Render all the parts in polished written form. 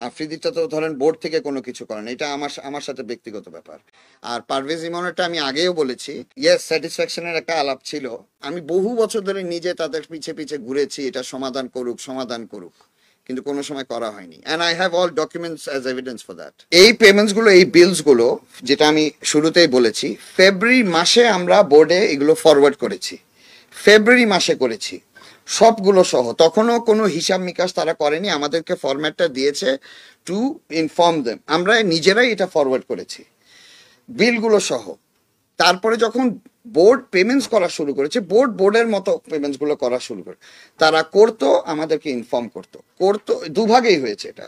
আফ্রিদিটা তো ধরেন বোর্ড থেকে কোনো কিছু করেন, এটা আমার সাথে ব্যক্তিগত ব্যাপার। আর পারভেজ ইমনেরটা আমি আগেও বলেছি, ইয়েস স্যাটিসফ্যাকশনের একটা আলাপ ছিল। আমি বহু বছর ধরে নিজে তাদের পিছে পিছে ঘুরেছি, এটা সমাধান করুক সমাধান করুক, কিন্তু কোনো সময় করা হয়নি। And I have all documents as evidence for that. এই পেমেন্টস গুলো, এই বিলস গুলো, যেটা আমি শুরুতেই বলেছি, ফেব্রুয়ারি মাসে আমরা বোর্ডে এগুলো ফরওয়ার্ড করেছি, ফেব্রুয়ারি মাসে করেছি সবগুলো সহ। তখনও কোনো হিসাব নিকাশ তারা করেনি, আমাদেরকে ফরম্যাটটা দিয়েছে টু ইনফর্ম দেম, আমরা নিজেরাই এটা ফরওয়ার্ড করেছি বিলগুলো সহ। তারপরে যখন বোর্ড পেমেন্টস করা শুরু করেছে, বোর্ডের মতো পেমেন্টস গুলো করা শুরু করে, তারা করতো, আমাদেরকে ইনফর্ম করতো দুভাগেই হয়েছে এটা,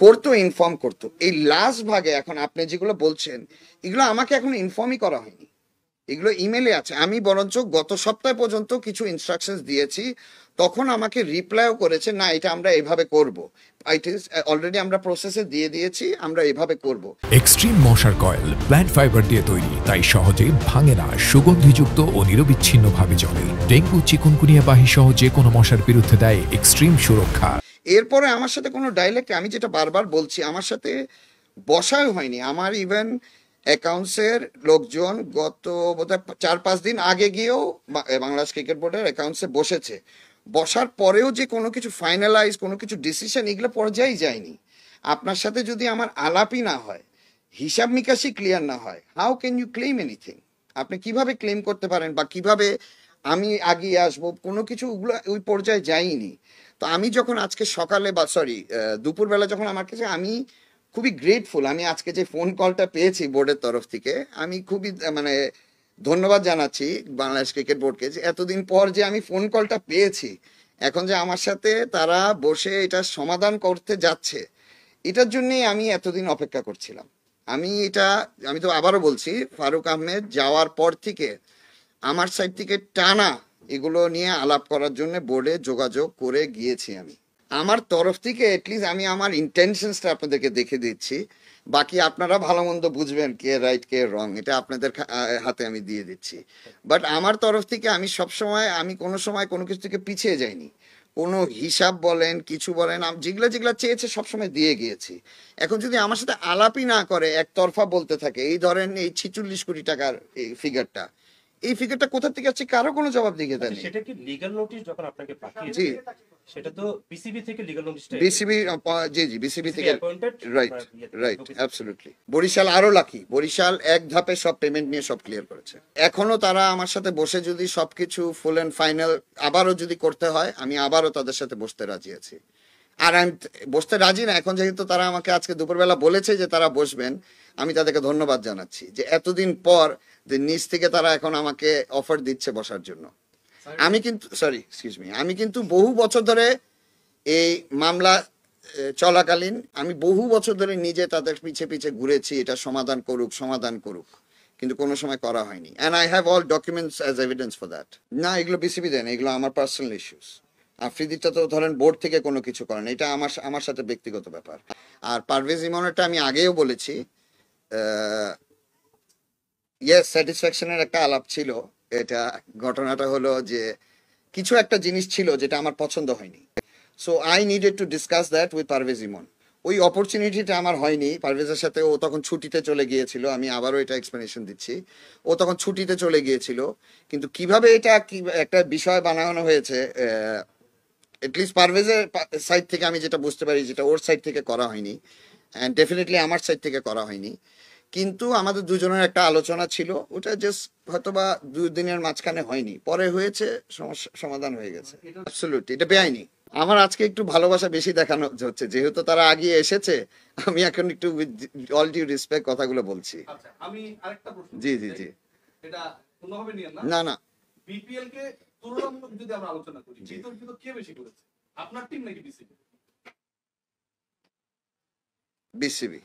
করতো ইনফর্ম করতো। এই লাস্ট ভাগে এখন আপনি যেগুলো বলছেন, এগুলো আমাকে এখন ইনফর্মই করা হয়নি, এগুলো ইমেলে আছে। আমি বরঞ্চ গত সপ্তাহ পর্যন্ত কিছু ইনস্ট্রাকশনস দিয়েছি, তখন আমাকে রিপ্লাইও করেছে, না এটা আমরা এভাবে করব, ইট ইজ অলরেডি আমরা প্রসেসে দিয়ে দিয়েছি, আমরা এভাবে করব। এক্সট্রিম মশার কয়েল প্ল্যান্ট ফাইবার দিয়ে তৈরি, তাই সহজে ভাঙে না, সুগন্ধিযুক্ত ও নিরবিচ্ছিন্নভাবে জ্বলে। ডেঙ্গু চিকুনগুনিয়া বাহি সহ যে কোনো মশার বিরুদ্ধে দেয় এক্সট্রিম সুরক্ষা। এরপরে আমার সাথে কোনো ডাইলেক্ট, আমি যেটা বারবার বলছি, আমার সাথে বসাই হয়নি। আমার ইভেন অ্যাকাউন্টসের লোকজন গত বোধহয় 4-5 দিন আগে গিয়েও বাংলাদেশ ক্রিকেট বোর্ডের অ্যাকাউন্টসে বসেছে, বসার পরেও যে কোনো কিছু ফাইনালাইজ, কোনো কিছু ডিসিশন, এগুলো পর্যায়ে যায়নি। আপনার সাথে যদি আমার আলাপই না হয়, হিসাব নিকাশই ক্লিয়ার না হয়, how can you claim anything? আপনি কিভাবে ক্লেম করতে পারেন, বা কিভাবে আমি আগিয়ে আসবো, কোনো কিছু ওগুলো ওই পর্যায়ে যাইনি। তো আমি যখন আজকে সকালে, বা সরি দুপুরবেলা যখন আমার কাছে, আমি খুবই গ্রেটফুল। আমি আজকে যে ফোন কলটা পেয়েছি বোর্ডের তরফ থেকে, আমি খুবই মানে ধন্যবাদ জানাচ্ছি বাংলাদেশ ক্রিকেট বোর্ডকে, যে এতদিন পর যে আমি ফোন কলটা পেয়েছি, এখন যে আমার সাথে তারা বসে এটা সমাধান করতে যাচ্ছে, এটার জন্যই আমি এতদিন অপেক্ষা করছিলাম। আমি তো আবারও বলছি, ফারুক আহমেদ যাওয়ার পর থেকে আমার সাইড থেকে টানা এগুলো নিয়ে আলাপ করার জন্য বোর্ডে যোগাযোগ করে গিয়েছি। আমি আমার তরফ থেকে এটলিস্ট আমি আমার ইন্টেনশনসটা আপনাদেরকে দেখে দিচ্ছি, বাকি আপনারা ভালো মন্দ বুঝবেন কে রাইট কে রং, এটা আপনাদের হাতে আমি দিয়ে দিচ্ছি। বাট আমার তরফ থেকে আমি সবসময়, আমি কোনো সময় কোনো কিছু থেকে পিছিয়ে যাইনি। কোনো হিসাব বলেন, কিছু বলেন, যেগুলা চেয়েছে সবসময় দিয়ে গিয়েছি। এখন যদি আমার সাথে আলাপই না করে, একতরফা বলতে থাকে, এই ধরেন এই 46 কোটি টাকার এই ফিগারটা, এই ফিগারটা কোথা থেকে আছে, কারো কোনো জবাব দিকে দেয়নি। সেটা কি লিগ্যাল নোটিশ যখন আপনাকে পাঠিয়েছে? জি, সেটা তো বিসিবি থেকে লিগ্যাল নোটিশটা, বিসিবি, জি জি, বিসিবি থেকে, রাইট রাইট, আপনার অ্যাবসলিউটলি। বরিশাল আরো লাকি, বরিশাল এক ধাপে সব পেমেন্ট নিয়ে সব ক্লিয়ার করেছে। এখনো তারা আমার সাথে বসে যদি সবকিছু ফুল এন্ড ফাইনাল আবারও যদি করতে হয়, আমি আবারও তাদের সাথে বসতে রাজি আছি। আর আমি বসতে রাজি না এখন, যেহেতু তারা আমাকে আজকে দুপুরবেলা বলেছে যে তারা বসবেন, আমি তাদেরকে ধন্যবাদ জানাচ্ছি যে এতদিন পর যে নিজ থেকে তারা এখন আমাকে অফার দিচ্ছে বসার জন্য। আমি কিন্তু আমি কিন্তু বহু বছর ধরে এই মামলা চলাকালীন আমি বহু বছর ধরে নিজে তাদের পিছে পিছে ঘুরেছি, এটা সমাধান করুক সমাধান করুক, কিন্তু কোনো সময় করা হয়নি। And I have all documents as evidence for that. না, এগুলো বিসিবি দেন, এগুলো আমার পার্সোনাল ইস্যুস। আফ্রিদিটা তো ধরেন বোর্ড থেকে কোনো কিছু করেন, এটা আমার সাথে ব্যক্তিগত ব্যাপার। আর পারভেজ ইমনেরটা আমি আগেও বলেছি, ইয়েস স্যাটিসফ্যাকশনের একটা আলাপ ছিল। এটা ঘটনাটা হলো যে কিছু একটা জিনিস ছিল যেটা আমার পছন্দ হয়নি, so I needed to discuss that with Parvez Emon. ওই অপরচুনিটিটা আমার হয়নি পারভেজের সাথে, ও তখন ছুটিতে চলে গিয়েছিল, আমি আবারও এটা এক্সপ্লেনেশন দিচ্ছি, ও তখন ছুটিতে চলে গিয়েছিল। কিন্তু কিভাবে এটা কি একটা বিষয় বানানো হয়েছে, এটলিস্ট পারভেজের সাইড থেকে আমি যেটা বুঝতে পারি, যেটা ওর সাইড থেকে করা হয়নি, অ্যান্ড ডেফিনেটলি আমার সাইড থেকে করা হয়নি। কিন্তু আমাদের দুজনের একটা আলোচনা ছিল, ওটা জাস্ট হয়তোবা 2 দিনের মাঝখানে হয়নি, পরে হয়েছে, সমস্যা সমাধান হয়ে গেছে। অ্যাবসলিউটলি এটা বেআইনি। আমার আজকে একটু ভালোবাসা বেশি দেখানো হচ্ছে, যেহেতু তারা আগিয়ে এসেছে, আমি এখন একটু উইথ অল ডিউ রেসপেক্ট কথাগুলো বলছি। আচ্ছা, আমি আরেকটা প্রশ্ন, জি জি জি, এটা কোনোভাবে নিয়ে না, না না, বিপিএল কে তুলনামূলক যদি আমরা আলোচনা করি, বিতর্কিত কে বেশি করেছে, আপনার টিম নাকি বিসিবি? বিসিবি।